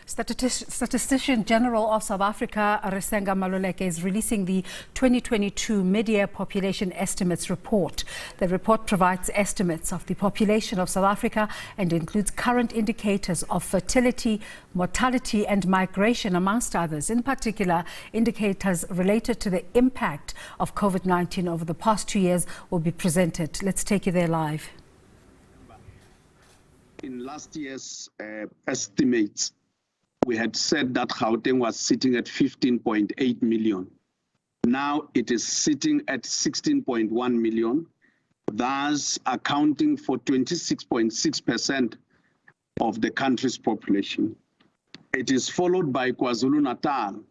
Statistician-General of South Africa, Risenga Maluleke, is releasing the 2022 Mid-Year Population Estimates report. The report provides estimates of the population of South Africa and includes current indicators of fertility, mortality and migration, amongst others. In particular, indicators related to the impact of COVID-19 over the past 2 years will be presented. Let's take you there live. In last year's estimates, we had said that Gauteng was sitting at 15.8 million. Now it is sitting at 16.1 million, thus accounting for 26.6% of the country's population. It is followed by KwaZulu-Natal,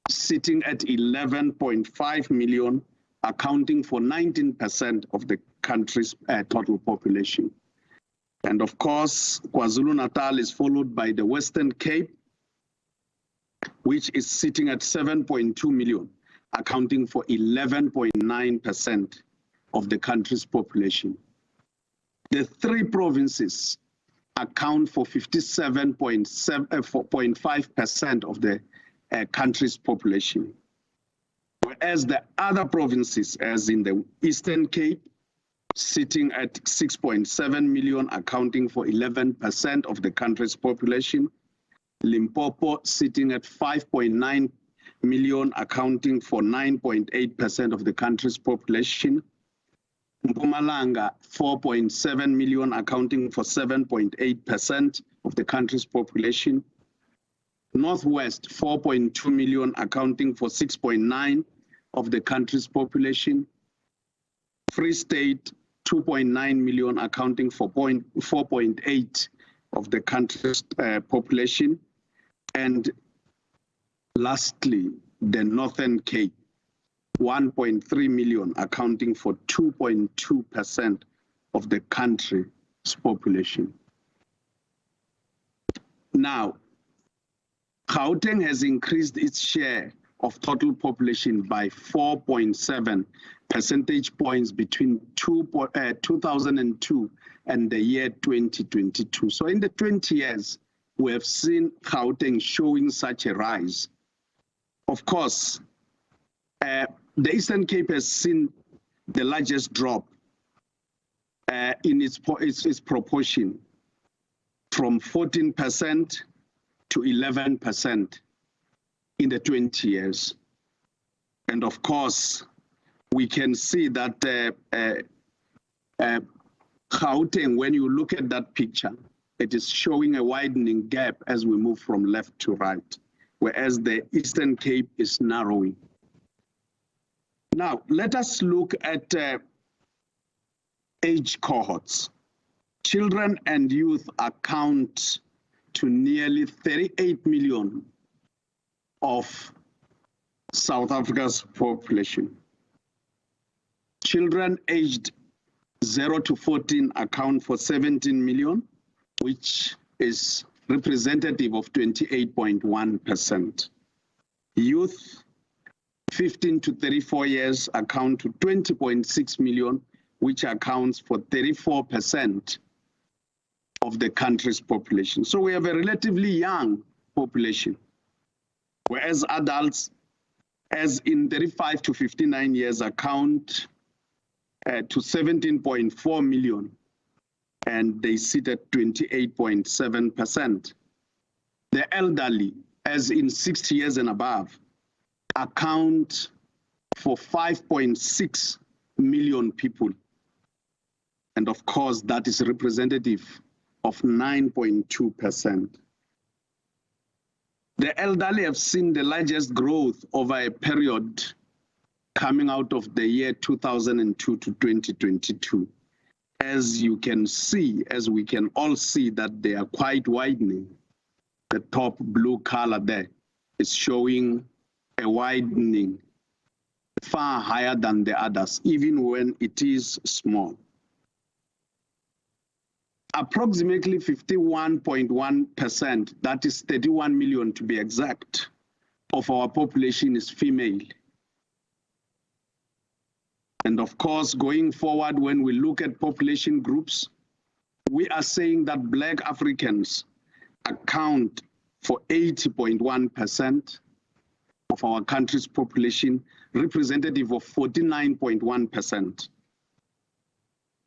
sitting at 11.5 million, accounting for 19% of the country's total population. And of course, KwaZulu-Natal is followed by the Western Cape, which is sitting at 7.2 million, accounting for 11.9% of the country's population. The three provinces account for 57.5% of the country's population, whereas the other provinces, as in the Eastern Cape, sitting at 6.7 million, accounting for 11% of the country's population. Limpopo sitting at 5.9 million, accounting for 9.8% of the country's population. Mpumalanga, 4.7 million, accounting for 7.8% of the country's population. Northwest, 4.2 million, accounting for 6.9% of the country's population. Free State, 2.9 million, accounting for 4.8% of the country's population. And lastly, the Northern Cape, 1.3 million, accounting for 2.2% of the country's population. Now, Gauteng has increased its share of total population by 4.7 percentage points between 2002 and the year 2022. So in the 20 years, we have seen Gauteng showing such a rise. Of course, the Eastern Cape has seen the largest drop in its proportion from 14% to 11% in the 20 years. And of course, we can see that Gauteng, when you look at that picture, it is showing a widening gap as we move from left to right, whereas the Eastern Cape is narrowing. Now, let us look at age cohorts. Children and youth account to nearly 38 million of South Africa's population. Children aged 0 to 14 account for 17 million, which is representative of 28.1%. Youth 15 to 34 years account to 20.6 million, which accounts for 34% of the country's population. So we have a relatively young population, whereas adults, as in 35 to 59 years, account to 17.4 million, and they sit at 28.7%. The elderly, as in 60 years and above, account for 5.6 million people. And of course, that is representative of 9.2%. The elderly have seen the largest growth over a period coming out of the year 2002 to 2022. As you can see, as we can all see, that they are quite widening. The top blue color there is showing a widening far higher than the others, even when it is small. Approximately 51.1%, that is 31 million to be exact, of our population is female. And of course, going forward, when we look at population groups, we are saying that Black Africans account for 80.1% of our country's population, representative of 49.1%.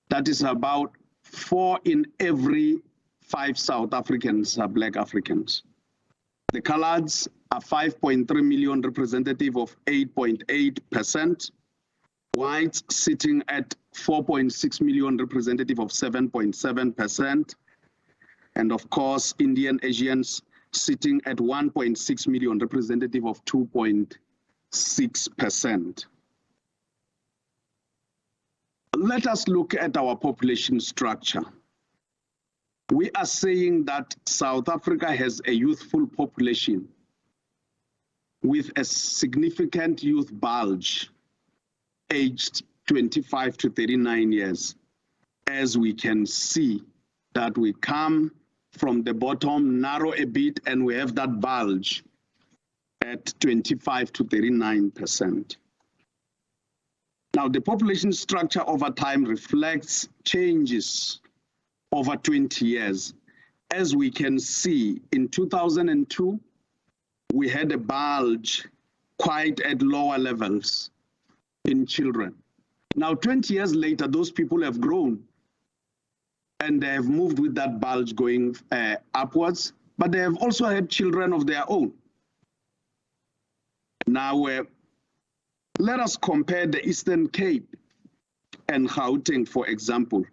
That is about 4 in every 5 South Africans are Black Africans. The Coloureds are 5.3 million, representative of 8.8%. Whites sitting at 4.6 million, representative of 7.7%. And of course, Indian Asians sitting at 1.6 million, representative of 2.6%. Let us look at our population structure. We are saying that South Africa has a youthful population with a significant youth bulge aged 25 to 39 years. As we can see that we come from the bottom, narrow a bit, and we have that bulge at 25 to 39%. Now, the population structure over time reflects changes over 20 years. As we can see, in 2002, we had a bulge quite at lower levels in children. Now, 20 years later, those people have grown and they have moved with that bulge going upwards, but they have also had children of their own. Now, let us compare the Eastern Cape and Gauteng, for example.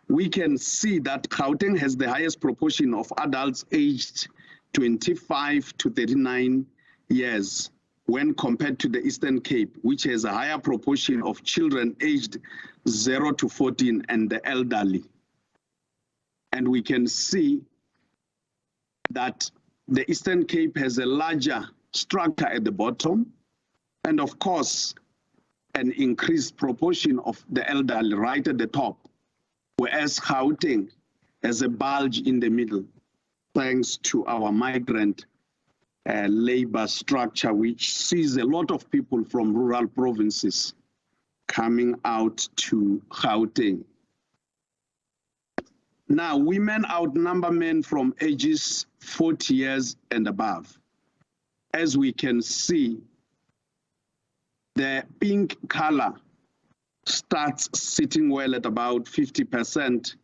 We can see that Gauteng has the highest proportion of adults aged 25 to 39 years when compared to the Eastern Cape, which has a higher proportion of children aged 0 to 14 and the elderly. And we can see that the Eastern Cape has a larger structure at the bottom, and of course, an increased proportion of the elderly right at the top, whereas Gauteng has a bulge in the middle, thanks to our migrant labor structure, which sees a lot of people from rural provinces coming out to Gauteng. Now, women outnumber men from ages 40 years and above. As we can see, the pink color starts sitting well at about 50%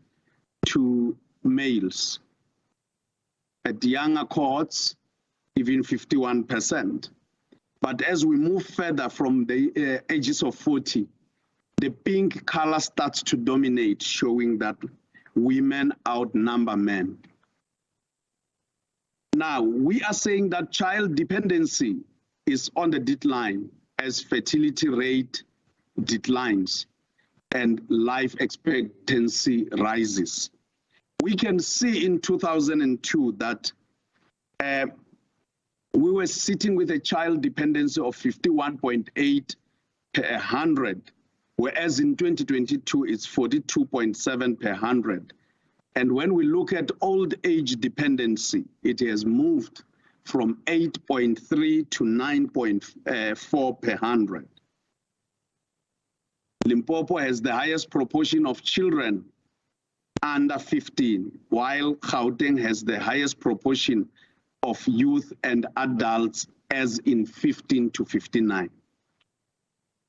to males. At younger cohorts, even 51%. But as we move further from the ages of 40, the pink color starts to dominate, showing that women outnumber men. Now, we are saying that child dependency is on the decline as fertility rate declines and life expectancy rises. We can see in 2002 that we were sitting with a child dependency of 51.8 per 100, whereas in 2022 it's 42.7 per 100. And when we look at old age dependency, it has moved from 8.3 to 9.4 per 100. Limpopo has the highest proportion of children under 15, while Gauteng has the highest proportion of youth and adults as in 15 to 59.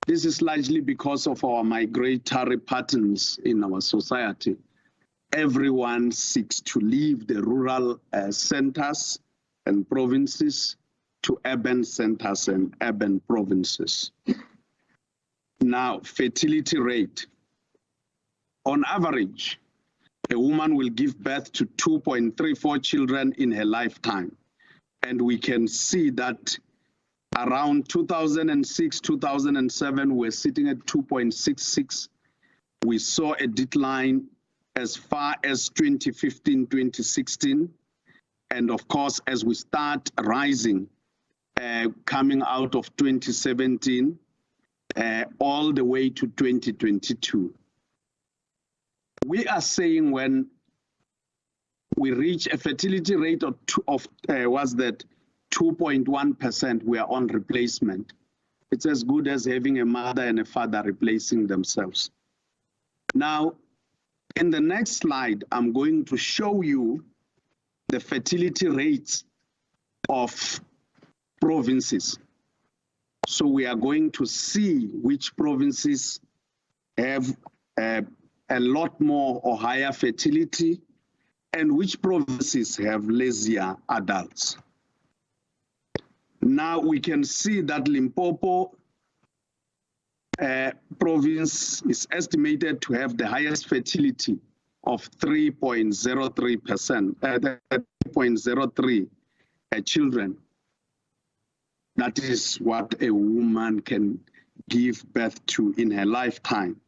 This is largely because of our migratory patterns in our society. Everyone seeks to leave the rural centers and provinces to urban centers and urban provinces. Now, fertility rate. On average, a woman will give birth to 2.34 children in her lifetime. And we can see that around 2006, 2007, we're sitting at 2.66. We saw a decline as far as 2015, 2016. And of course, as we start rising, coming out of 2017, all the way to 2022. We are saying when we reach a fertility rate of 2.1%, we are on replacement. It's as good as having a mother and a father replacing themselves. Now, in the next slide, I'm going to show you the fertility rates of provinces. So we are going to see which provinces have a lot more or higher fertility and which provinces have lazier adults. Now we can see that Limpopo province is estimated to have the highest fertility of 3.03%, 3.03 children. That is what a woman can give birth to in her lifetime.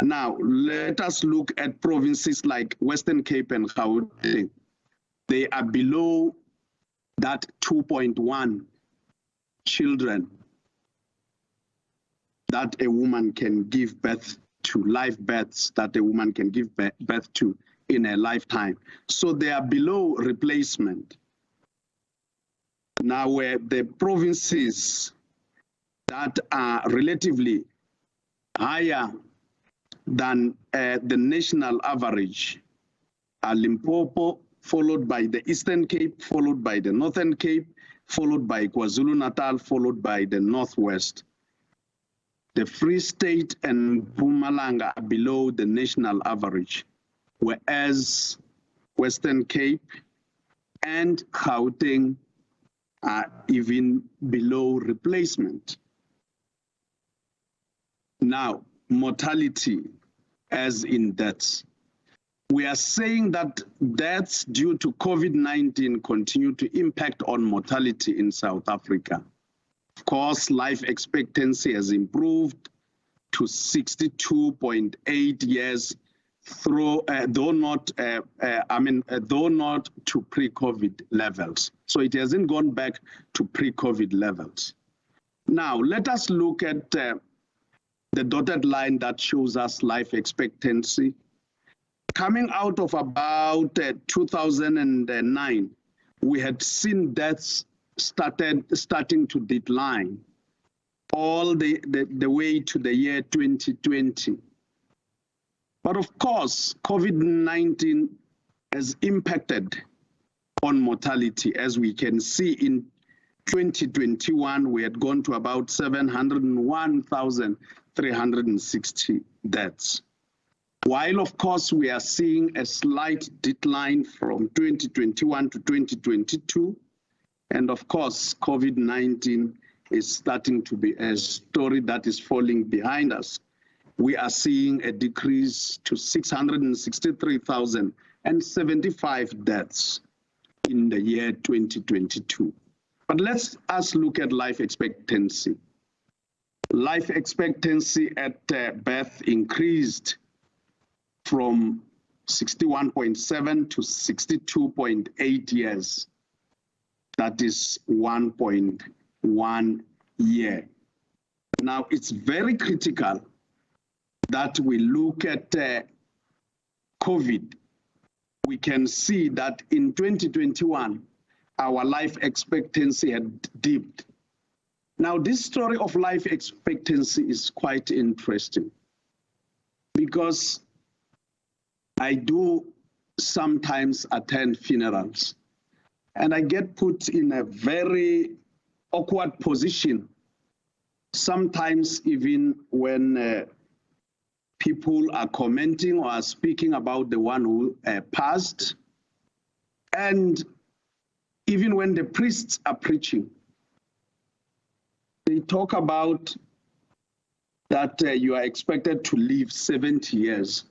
Now, let us look at provinces like Western Cape and Gauteng. They are below that 2.1 children that a woman can give birth to, live births that a woman can give birth to in a lifetime. So they are below replacement. Now, where the provinces that are relatively higher than the national average are Limpopo, followed by the Eastern Cape, followed by the Northern Cape, followed by KwaZulu-Natal, followed by the Northwest. The Free State and Mpumalanga are below the national average, whereas Western Cape and Gauteng are even below replacement. Now, mortality as in deaths. We are saying that deaths due to COVID-19 continue to impact on mortality in South Africa. Of course, life expectancy has improved to 62.8 years, though not to pre-COVID levels. So it hasn't gone back to pre-COVID levels. Now, let us look at the dotted line that shows us life expectancy. Coming out of about 2009, we had seen deaths starting to decline all the way to the year 2020. But of course, COVID-19 has impacted on mortality. As we can see in 2021, we had gone to about 701,360 deaths. While, of course, we are seeing a slight decline from 2021 to 2022, and of course, COVID-19 is starting to be a story that is falling behind us. We are seeing a decrease to 663,075 deaths in the year 2022. But let us look at life expectancy. Life expectancy at birth increased from 61.7 to 62.8 years. That is 1.1 year. Now, it's very critical that we look at COVID. We can see that in 2021, our life expectancy had dipped. Now, this story of life expectancy is quite interesting because I do sometimes attend funerals and I get put in a very awkward position, sometimes even when people are commenting or are speaking about the one who passed, and even when the priests are preaching, they talk about that you are expected to live 70 years.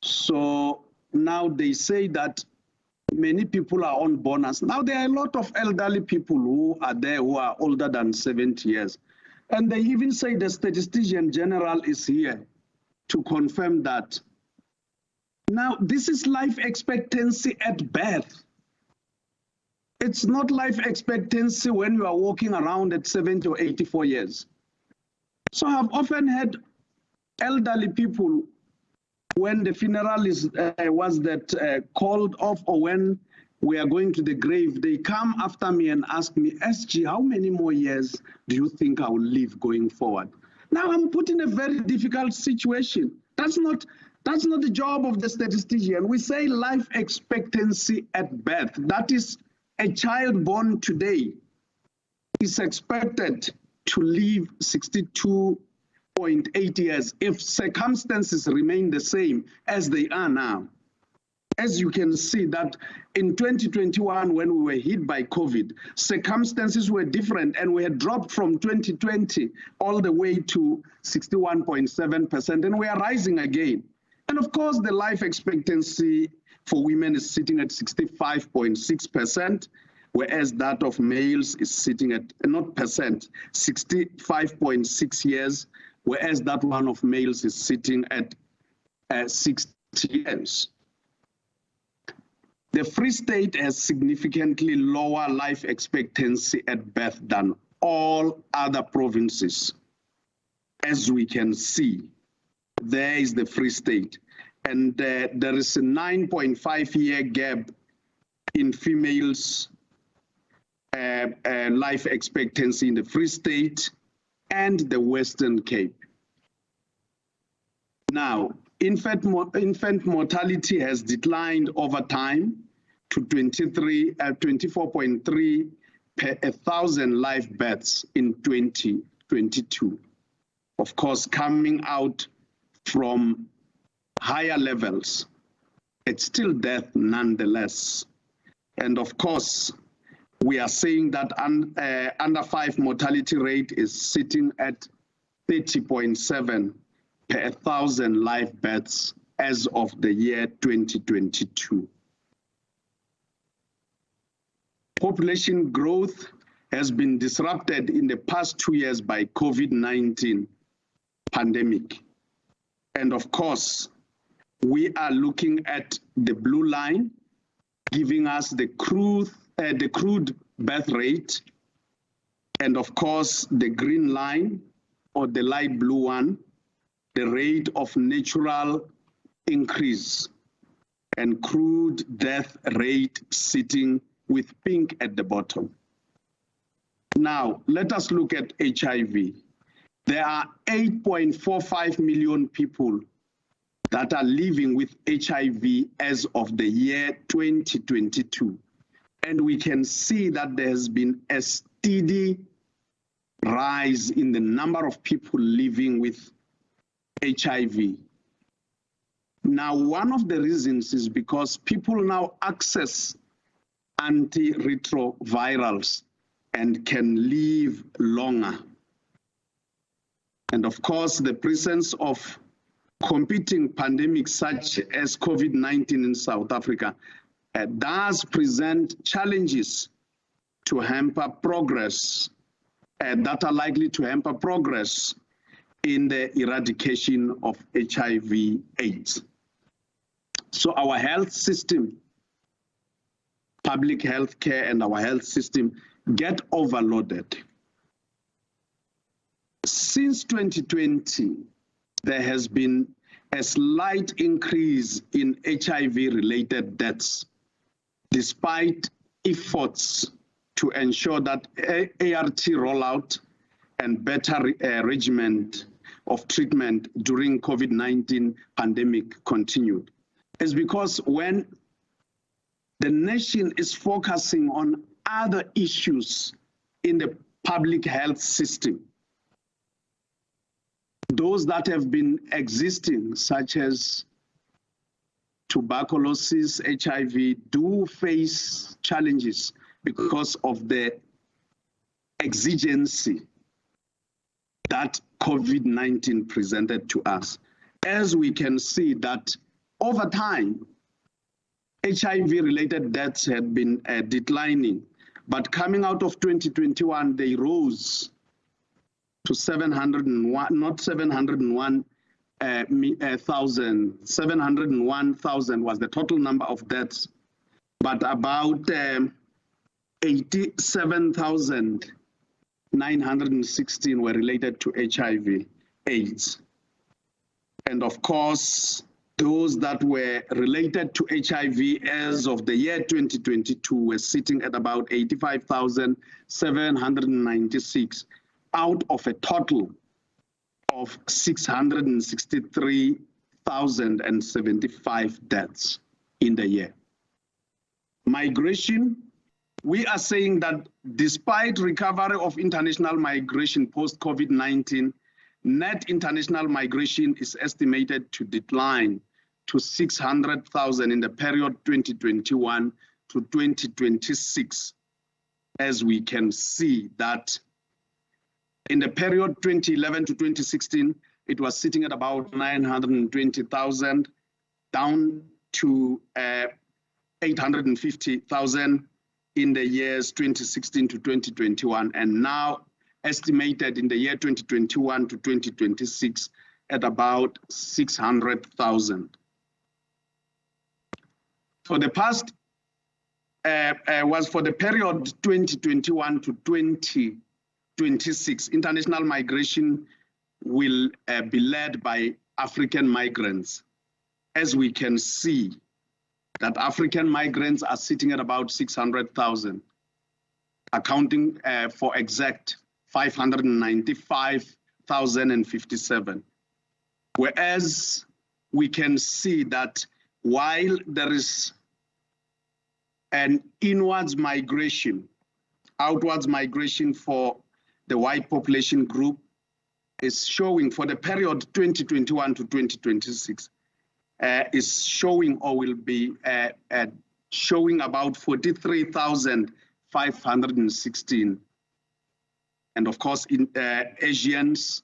So now they say that many people are on bonus. Now there are a lot of elderly people who are there who are older than 70 years. And they even say the Statistician-General is here to confirm that. Now, this is life expectancy at birth. It's not life expectancy when you are walking around at 70 or 84 years. So I've often had elderly people, when the funeral was called off, or when we are going to the grave, they come after me and ask me, SG, how many more years do you think I will live going forward? Now I'm put in a very difficult situation. That's That's not the job of the statistician. We say life expectancy at birth. That is, a child born today is expected to live 62.8 years if circumstances remain the same as they are now. As you can see that in 2021, when we were hit by COVID, circumstances were different and we had dropped from 2020 all the way to 61.7%, and we are rising again. And of course, the life expectancy for women is sitting at 65.6%, whereas that of males is sitting at, not percent, 65.6 years, whereas that one of males is sitting at 60 years. The Free State has significantly lower life expectancy at birth than all other provinces. As we can see, there is the Free State. And there is a 9.5-year gap in females' life expectancy in the Free State and the Western Cape. Now, infant mortality has declined over time to 24.3 per 1,000 live births in 2022. Of course, coming out from higher levels, it's still death nonetheless. And of course, we are saying that under 5 mortality rate is sitting at 30.7 per 1,000 live births as of the year 2022. Population growth has been disrupted in the past 2 years by COVID-19 pandemic. And of course, we are looking at the blue line, giving us the crude birth rate, and of course, the green line, or the light blue one, the rate of natural increase, and crude death rate sitting with pink at the bottom. Now, let us look at HIV. There are 8.45 million people that are living with HIV as of the year 2022. And we can see that there has been a steady rise in the number of people living with HIV. Now, one of the reasons is because people now access antiretrovirals and can live longer. And of course, the presence of competing pandemics such as COVID-19 in South Africa does present challenges to hamper progress, that are likely to hamper progress in the eradication of HIV/AIDS. So our health system, public health care and our health system get overloaded. Since 2020, there has been a slight increase in HIV-related deaths, despite efforts to ensure that ART rollout and better regimen of treatment during COVID-19 pandemic continued. It's because when the nation is focusing on other issues in the public health system, those that have been existing, such as tuberculosis, HIV, do face challenges because of the exigency that COVID-19 presented to us. As we can see that over time, HIV-related deaths had been declining, but coming out of 2021, they rose to 701,000 was the total number of deaths, but about 87,916 were related to HIV/AIDS. And of course, those that were related to HIV as of the year 2022 were sitting at about 85,796 out of a total of 663,000 1,075 deaths in the year. Migration, we are saying that despite recovery of international migration post-COVID-19, net international migration is estimated to decline to 600,000 in the period 2021 to 2026, as we can see that in the period 2011 to 2016, it was sitting at about 920,000, down to 850,000 in the years 2016 to 2021, and now estimated in the year 2021 to 2026 at about 600,000. For the past, was for the period 2021 to 2026, international migration will be led by African migrants. As we can see, that African migrants are sitting at about 600,000, accounting for exact 595,057. Whereas we can see that while there is an inwards migration, outwards migration for the white population group is showing for the period 2021 to 2026, is showing or will be showing about 43,516. And of course, Asians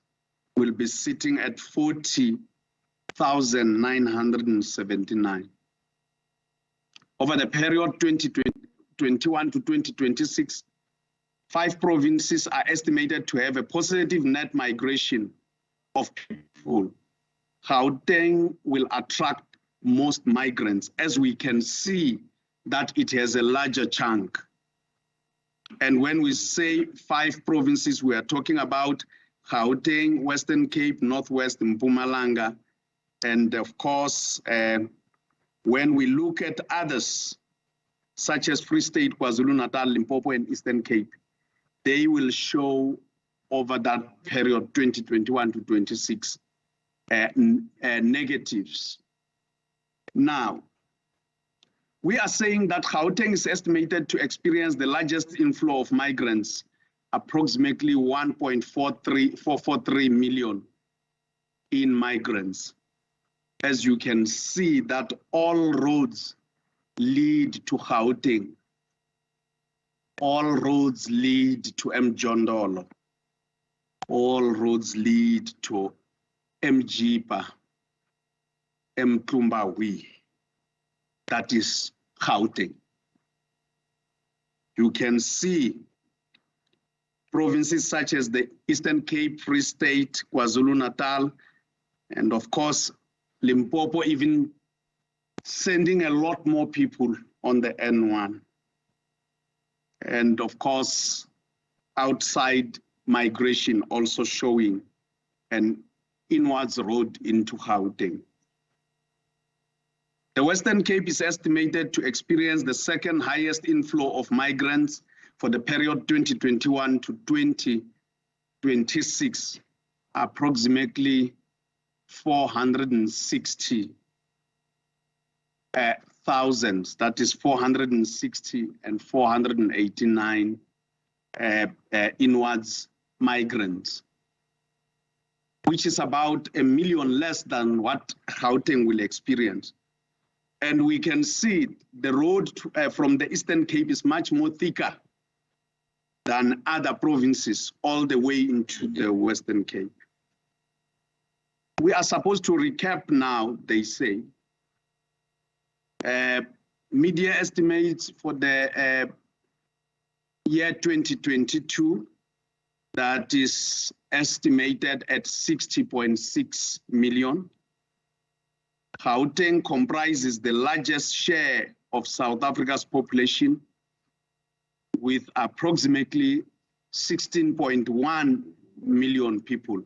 will be sitting at 40,979. Over the period 2021 to 2026, 5 provinces are estimated to have a positive net migration of people. Gauteng will attract most migrants, as we can see that it has a larger chunk. And when we say 5 provinces, we are talking about Gauteng, Western Cape, Northwest, Mpumalanga, and of course, when we look at others, such as Free State, KwaZulu-Natal, Limpopo, and Eastern Cape, they will show over that period 2021 to 26 negatives. Now, we are saying that Gauteng is estimated to experience the largest inflow of migrants, approximately 1.443 million in migrants. As you can see that all roads lead to Gauteng. All roads lead to Mjondolo. All roads lead to Mjipa, Mtumbawi. That is Gauteng. You can see provinces such as the Eastern Cape, Free State, KwaZulu-Natal, and of course, Limpopo even sending a lot more people on the N1. And of course, outside migration also showing an inwards road into Gauteng. The Western Cape is estimated to experience the second highest inflow of migrants for the period 2021 to 2026, approximately 460,000, that is 460 and 489 inwards migrants, which is about 1 million less than what Gauteng will experience. And we can see the road from the Eastern Cape is much more thicker than other provinces all the way into the Western Cape. We are supposed to recap now, they say. Media estimates for the year 2022, that is estimated at 60.6 million. Gauteng comprises the largest share of South Africa's population, with approximately 16.1 million people,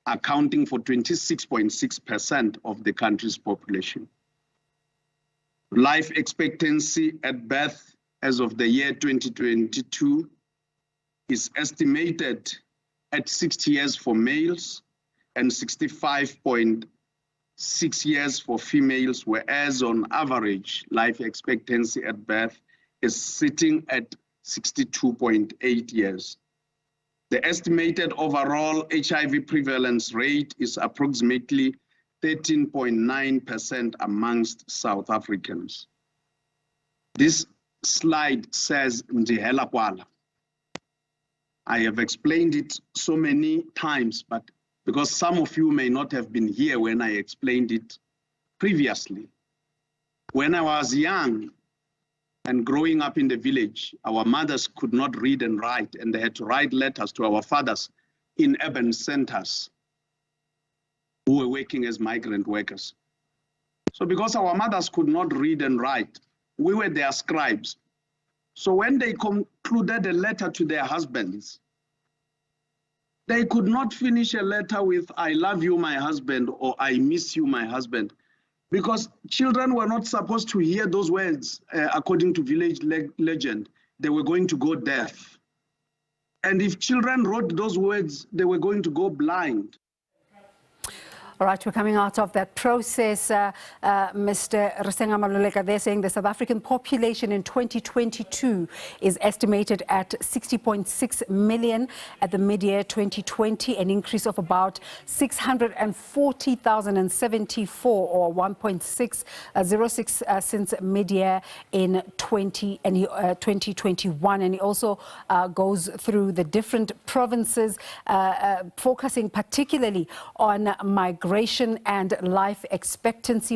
accounting for 26.6% of the country's population. Life expectancy at birth as of the year 2022 is estimated at 60 years for males and 65.8 6 years for females, whereas on average, life expectancy at birth is sitting at 62.8 years. The estimated overall HIV prevalence rate is approximately 13.9% amongst South Africans. This slide says Ndihela Kwala. I have explained it so many times, but because some of you may not have been here when I explained it previously. When I was young and growing up in the village, our mothers could not read and write, and they had to write letters to our fathers in urban centers who were working as migrant workers. So because our mothers could not read and write, we were their scribes. So when they concluded a letter to their husbands, they could not finish a letter with, "I love you, my husband," or "I miss you, my husband," because children were not supposed to hear those words. According to village legend, they were going to go deaf. And if children wrote those words, they were going to go blind. All right, we're coming out of that process. Mr. Risenga Maluleke, they're saying the South African population in 2022 is estimated at 60.6 million at the mid-year 2020, an increase of about 640,074 or 1.606 since mid-year in 2021. And he also goes through the different provinces, focusing particularly on migration and life expectancy.